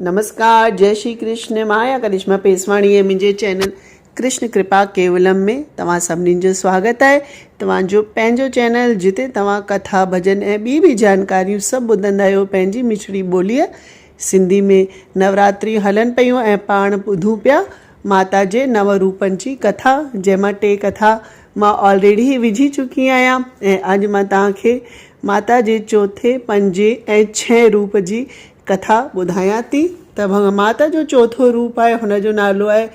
नमस्कार, जय श्री कृष्ण। मां करिश्मा पेसवाणी है मुझे चैनल कृष्ण कृपा केवलम में तव्हां सभिनीनि जो स्वागत है। तव्हांजो पंहिंजो चैनल जिते तव्हां कथा भजन ऐं ॿी बि जानकारियूं सभु ॿुधंदा आहियो पंहिंजी मिठड़ी ॿोलीअ सिंधी में। नवरात्रि हलन पियूं ऐं पाण ॿुधूं पिया माता जे नव रूपनि जी कथा, जंहिंमां 2 कथा मां ऑलरेडी ही विझी चुकी आहियां ऐं अॼु मां तव्हांखे माता जे चौथे, 5 ऐं 6 रूप जी कथा ॿुधायां थी। त माता जो चौथो रूप आहे, हुनजो नालो आहे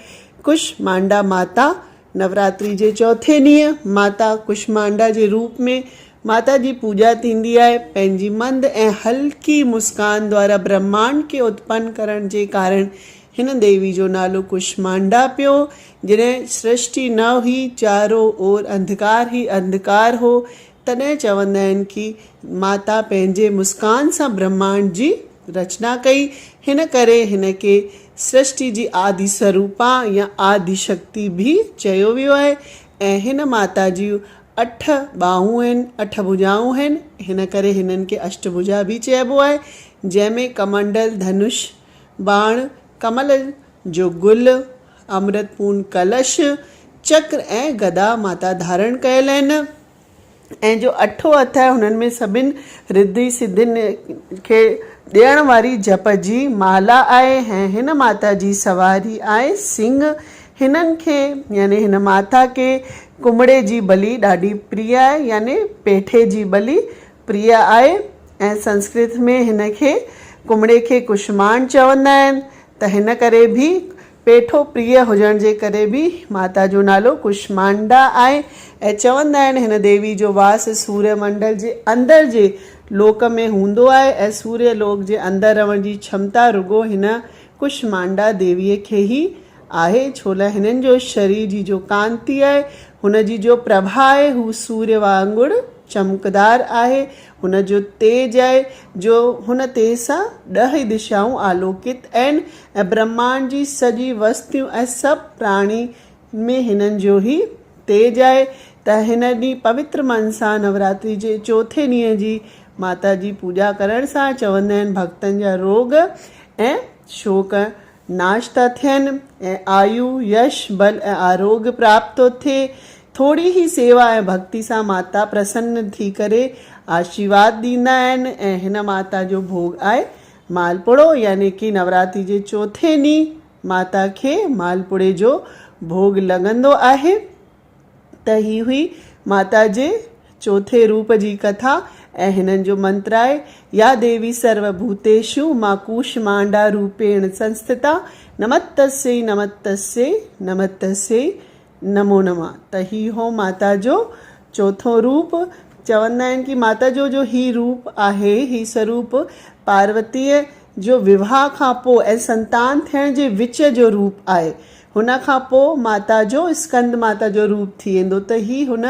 कुष्मांडा माता। नवरात्रि जे चौथे ॾींहुं माता कुष्मांडा जे रूप में माता जी पूजा थींदी आहे। पंहिंजी मंद ऐं हल्की मुस्कान द्वारा ब्रह्मांड खे उत्पन्न करण जे कारण हिन देवी जो नालो कुष्मांडा पियो। जॾहिं सृष्टि न हुई, चारों ओर अंधकार ही अंधकार हो, तॾहिं चवंदा आहिनि कि माता पंहिंजे मुस्कान सां ब्रह्मांड जी रचना कई। हिन करे हिन के सृष्टि जी आदि स्वरूपा या आदि शक्ति भी चयो वियो आहे। ऐं हिन माता जी 8 ॿाहूं आहिनि, 8 भुजाऊं आहिनि, हिन करे हिननि खे अष्टभुजा भी चइबो आहे, जंहिंमें कमंडल, धनुष, बाण, कमल जो गुल, अमृतपूर्ण कलश, चक्र ऐं गदा माता धारण कयल आहिनि। ऐं जो 8हों हथ आहे, हुननि में सभिनि रिद्धि सिद्धियुनि खे ॾियण वारी जप जी माला आहे। ऐं हिन माता जी सवारी आहे सिंह। हिननि खे यानी हिन माता खे कुमड़े जी बलि ॾाढी प्रिय आहे, यानी पेठे जी बलि प्रिय आहे। ऐं संस्कृत में हिन खे कुमड़े खे कुष्मांड चवंदा आहिनि। त हिन करे भी पेठो प्रिय हुजण जे करे भी माता जो नालो कुष्मांडा आहे। ऐं चवंदा आहिनि हिन देवी जो वास सूर्य मंडल जे अंदर जे लोक में हूंदो आहे ऐं सूर्य लोक जे अंदर रहण जी क्षमता रुगो हिन कुष्मांडा देवीअ खे ई आहे। छोला हिननि जो शरीर जी जो कांति आहे, हुन जी जो प्रभा आहे, हू सूर्य वांगुरु चमकदार आहे। हुन जो तेज आहे, जो हुन तेज सां 10 दिशाऊं आलोकित आहिनि ऐं ब्रह्मांड जी सॼी वस्तुयूं ऐं सभु प्राणी में हिननि जो ई तेज आहे। त हिन ॾींहुं पवित्र मन सां नवरात्रि जे चौथे ॾींहं जी माता जी पूजा करण सां चवंदा आहिनि भक्तनि जा रोग ऐं शोक नाश था थियनि ऐं आयु, यश, बल ऐं आरोग्य प्राप्त थो थिए। थोरी ही सेवा ऐं भक्ति सां माता प्रसन्न थी करे आशीर्वाद ॾींदा आहिनि। ऐं हिन माता जो भोग आहे मालपुड़ो, यानी कि नवरात्रि जे चौथे ॾींहुं माता खे मालपुड़े जो भोग लॻंदो आहे। त ही हुई माता जे चौथे रूप जी कथा। ऐं हिननि जो मंत्र आहे, या देवी सर्वभूतेषु मा कूष्मांडा रूपेण संस्थिता नमस्तस्यै नमस्तस्यै नमस्तस्यै नमो नमः। त ही हो माता जो चौथो रूप। चवंदा आहिनि कि माता जो ही रूप आहे, ही स्वरूप पार्वतीअ जो विवाह खां पोइ ऐं संतान थियण जे विच जो रूप आहे। हुन खां पोइ माता जो स्कंद माता जो रूप थी वेंदो। त ही हुन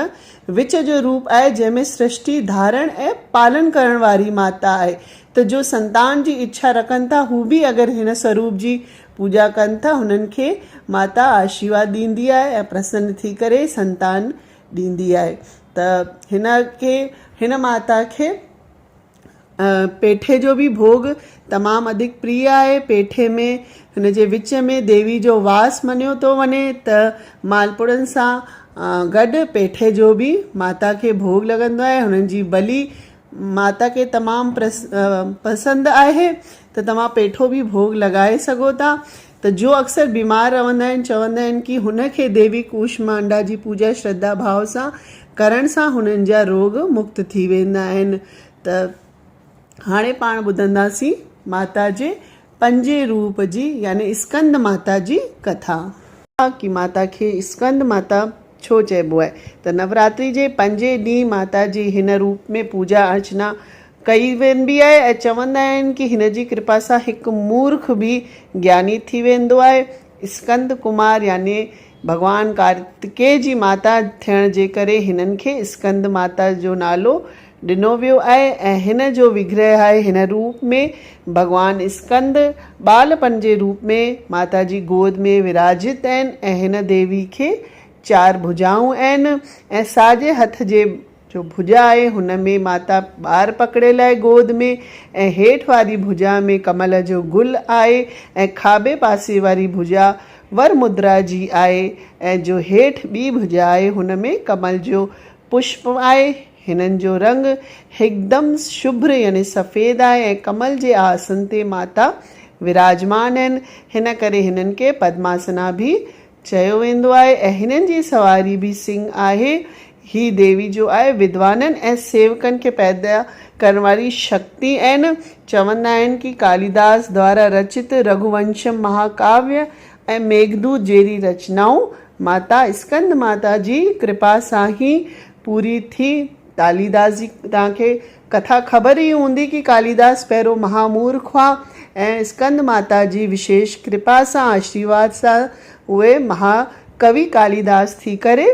विच जो रूप आहे, जंहिंमें सृष्टि धारण ऐं पालन करण वारी माता आहे। त जो संतान जी इच्छा रखनि था, हू बि अगरि हिन स्वरूप जी पूजा कनि था, हुननि खे माता आशीर्वाद ॾींदी आहे ऐं प्रसन्न थी करे संतान ॾींदी आहे। त हिन माता खे पेठे जो भी भोग तमामु अधिक प्रिय आहे। पेठे में हिन जे विच में देवी जो वास मञियो थो वञे। त मालपुड़नि सां गॾु पेठे जो भी माता खे भोग लॻंदो आहे। हुननि जी बलि माता खे तमामु पसंदि आहे, त तव्हां पेठो भी भोग लॻाए सघो था। त जो अक्सर बीमार रहंदा आहिनि, चवंदा आहिनि कि हुन खे देवी कुष्मांडा जी पूजा श्रद्धा भाव सां करण सां हुननि जा रोग मुक्त थी वेंदा आहिनि। त हाणे पाण ॿुधंदासीं माता जे 5 रूप जी यानी स्कंद माता जी कथा। कि माता खे स्कंद माता छो चइबो आहे। त नवरात्रि जे 5 ॾींहं माता जी हिन रूप में पूजा अर्चना कई वेंदी आहे ऐं चवंदा आहिनि कि हिन जी कृपा सां हिकु मूर्ख भी ज्ञानी थी वेंदो आहे। स्कंद कुमार यानी भगवान कार्तिकेय जी माता थियण जे करे हिननि खे स्कंद माता जो नालो ॾिनो वियो आहे। ऐं हिन जो विग्रह आहे, हिन रूप में भगवान स्कंद बालपन जे रूप में माता जी गोद में विराजित आहिनि। ऐं हिन देवी खे 4 भुजाऊं आहिनि ऐं साॼे हथ जे जो भुजा आहे हुन में माता ॿार पकड़ियल आहे गोद में, ऐं हेठि वारी भुजा में कमल जो गुल आहे, ऐं खाॿे पासे वारी भुजा वर मुद्रा जी आहे, ऐं जो हेठि ॿी भुजा आहे हुन में कमल जो पुष्प आहे। हिननि जो रंग हिकदमि शुभ्र यानी सफ़ेद आहे, ऐं कमल जे आसन ते माता विराजमान आहिनि। हिन करे हिननि खे पद्मासना बि चयो वेंदो आहे, ऐं हिननि जी सवारी बि सिंह आहे। ही देवी जो आहे विद्वाननि ऐं सेवकनि खे पैदा करण वारी शक्ति आहिनि। चवंदा आहिनि कि कालिदास द्वारा रचित रघुवंशम महाकाव्य ऐं मेघदूत जहिड़ी रचनाऊं माता स्कंद माता जी कृपा सां ई पूरी थी। कालिदास जी तव्हांखे कथा ख़बर ई हूंदी कि कालिदास पहिरियों महामूर्ख हुआ, ऐं स्कंद माता जी विशेष कृपा सां आशीर्वाद सां उहे महाकवि कालिदास थी करे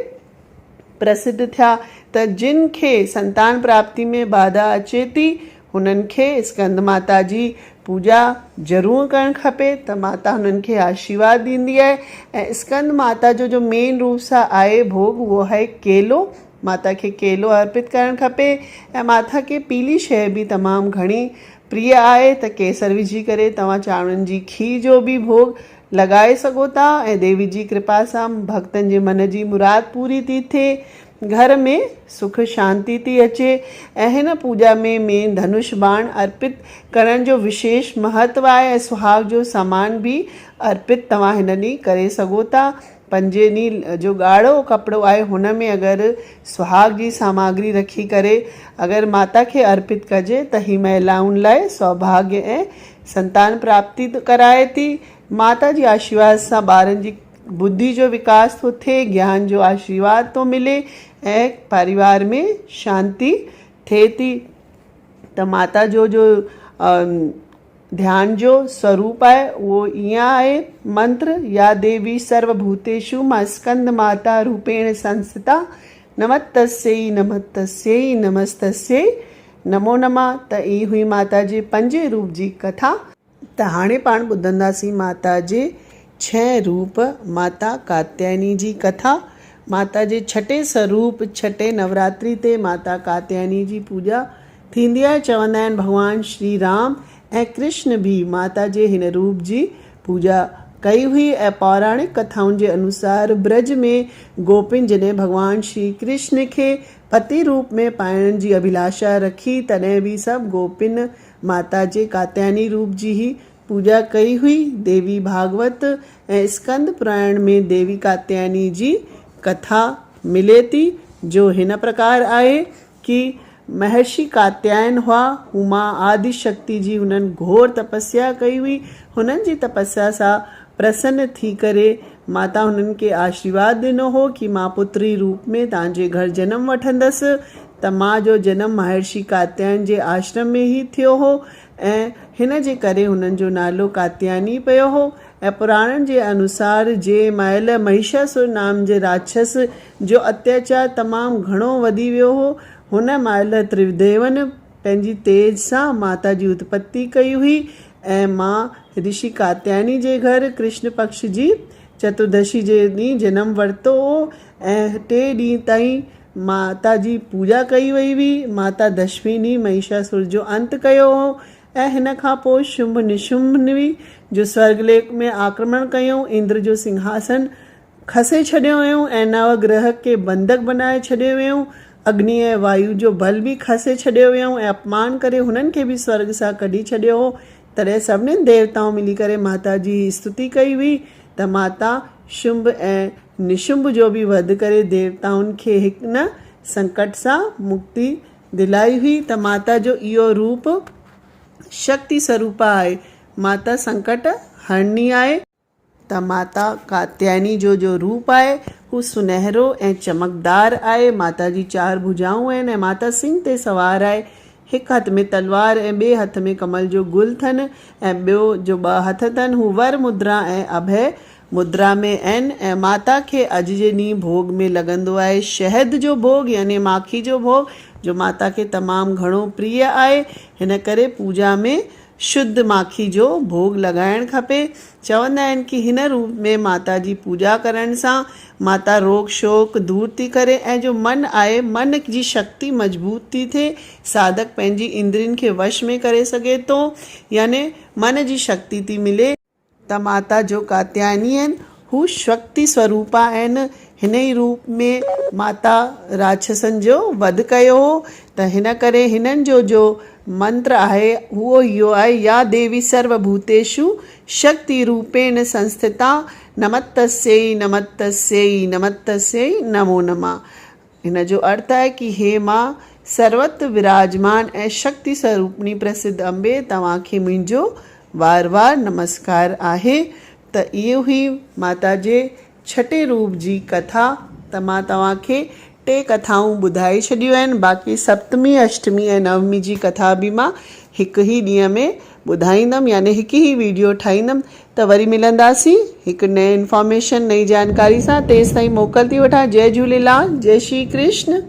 प्रसिद्ध थिया। त जिन खे संतान प्राप्ति में बाधा अचे थी हुननि खे स्कंद माता जी पूजा ज़रूरु करणु खपे, त माता हुननि खे आशीर्वाद ॾींदी आहे। ऐं स्कंद माता जो मेन रूप सां आहे भोग उहो आहे केलो। माता खे केलो अर्पित करणु खपे, ऐं माता खे पीली शइ बि तमामु घणी प्रिय आहे, त केसर विझी करे तव्हां चांवरनि जी खीर जो बि भोग लॻाए सघो था, ऐं देवी जी कृपा सां भक्तनि जे मन जी मुराद पूरी थी थिए, घर में सुख शांति थी अचे। ऐं हिन पूजा में मेन धनुष बाण अर्पित करण जो विशेष महत्व आहे, ऐं सुहाग जो सामान बि अर्पित तव्हां हिन ॾींहुं करे सघो था। पंजे ॾींहुं जो ॻाढ़ो कपिड़ो आहे हुन में अगरि सुहाग जी सामग्री रखी करे अगरि माता खे अर्पित कजे त ही महिलाउनि लाइ सौभाग्य ऐं संतान प्राप्ति कराए थी। माता जी आशीर्वाद सां ॿारनि जी बुद्धि जो विकास थो थिए, ज्ञान जो आशीर्वाद थो मिले, ऐं परिवार में शांति थिए थी। त माता जो ध्यान जो स्वरूप आहे उहो ईअं आहे, मंत्र या देवी सर्वभूतेषु मां स्कंद माता रूपेण संस्थिता नमस्तस्यै नमस्तस्यै नमस्तस्यै नमो नमः। त ई हुई माता जे पंजे रूप जी कथा। त हाणे पाण ॿुधंदासीं माता जे 6 रूप माता कात्यायनी जी कथा। माता जे छठे स्वरूप छठे नवरात्रि ते माता कात्यायनी जी पूजा थींदी आहे। चवंदा आहिनि भॻवान श्री राम ऐं कृष्ण भी माता जे हिन रूप जी पूजा कई हुई, ऐं पौराणिक कथाउनि जे अनुसार ब्रज में गोपिन जॾहिं भॻवान श्री कृष्ण खे पति रूप में पाइण जी अभिलाषा रखी तॾहिं बि सभु गोपिन माता जे कात्यायनी रूप जी ही पूजा कई हुई। देवी भागवत ऐं स्कंद पुराण में देवी कात्यायनी जी कथा मिले थी, जो हिन प्रकार आहे कि महर्षि कात्यायन हुआ, उमा आदि शक्ति जी हुननि घोर तपस्या कई हुई। हुननि जी तपस्या सां प्रसन्न थी करे माता हुननि खे आशीर्वाद ॾिनो हो कि मां पुत्री रूप में तव्हांजे घर जनम वठंदसि। त मां जो जनम महर्षि कात्यायन जे आश्रम में ई थियो हो, ऐं हिन जे करे हुननि जो नालो कात्यायनी पियो हो। ऐं पुराणनि जे अनुसार जे महिल महिषासुर नाम जे राक्षस जो अत्याचार तमामु घणो वधी वियो हो, हुन महिल त्रिदेवन पंहिंजी तेज सां माता जी उत्पत्ति कई हुई, ऐं मां ऋषि कात्यायनी जे घर कृष्ण पक्ष जी चतुर्दशी जे ॾींहुं जनम वरितो हो, ऐं 3 ॾींहं ताईं माता जी पूजा कई वई हुई। माता दशमी ॾींहुं महिषासुर जो अंत कयो हो, ऐं हिन खां पोइ शुंभ निशुंभ जो स्वर्गलेक में आक्रमण कयूं, इंद्र जो सिंहासन खसे छॾियो हुयूं, ऐं नवग्रह खे बंधक बनाए छॾियो हुयूं। अग्नि ऐं वायु जो बल बि खसे छॾियो हुयूं, ऐं अपमान करे हुननि खे बि स्वर्ग सां कढी छॾियो हो। तॾहिं सभिनीनि देवताऊं मिली करे माता जी स्तुति कई हुई त माता शुंभ ऐं निशुंभ जो बि वध करे देवताउनि खे हिन संकट सां मुक्ति दिलाई हुई। त माता जो इहो रूप शक्ति स्वरूप आहे, माता संकट हरणी आहे। त माता कात्यायनी जो रूप आहे हू सुनहरो ऐं चमकदार आहे। माता जी 4 भुजाऊं आहिनि, ऐं माता सिंह ते सवार आहे। हिकु हथ में तलवार ऐं ॿिए हथ में कमल जो गुल अथनि, ऐं ॿियो जो 2 हथ अथनि हू वर मुद्रा ऐं अभय मुद्रा में आहिनि। ऐं माता खे अॼु जे ॾींहुं भोग में लॻंदो आहे शहद जो भोग यानी माखी जो भोग, जो माता खे तमामु घणो प्रिय आहे। हिन करे पूजा में शुद्ध माखी जो भोग लॻाइणु खपे। चवंदा आहिनि कि हिन रूप में माता जी पूॼा करण सां माता रोग शोक दूर थी करे ऐं जो मन आहे, मन जी शक्ति मज़बूत थी थिए, साधक पंहिंजी इंद्रियुनि खे वश में करे सघे थो, याने मन जी शक्ति थी मिले। त माता जो कात्यायनी आहिनि हू शक्ति स्वरूपा आहिनि। हिन ई रूप में माता राक्षसनि जो वध कयो हो। त हिन करे हिननि जो मंत्र आहे उहो इहो आहे, या देवी सर्वभूतेषु शक्ति रूपेण संस्थिता नमस्तस्यै नमस्तस्यै नमस्तस्यै नमो नमः। हिन जो अर्थ आहे कि हे मां सर्वत्र विराजमान ऐं शक्ति स्वरूपणी प्रसिद्ध अंबे, तव्हांखे मुंहिंजो वार वार नमस्कार आहे। त इहो ई माता जे छठे रूप जी कथा। त मां तव्हांखे 3 कथाऊं ॿुधाए छॾियूं आहिनि। बाक़ी सप्तमी अष्टमी ऐं नवमी जी कथा बि मां हिकु ई ॾींहं में ॿुधाईंदमि, यानी हिकु ई वीडियो ठाहींदमि। त वरी मिलंदासीं हिकु नए इंफॉर्मेशन, नई जानकारी सां। तेसि ताईं मोकल थी वठां। जय झूलेलाल, जय श्री कृष्ण।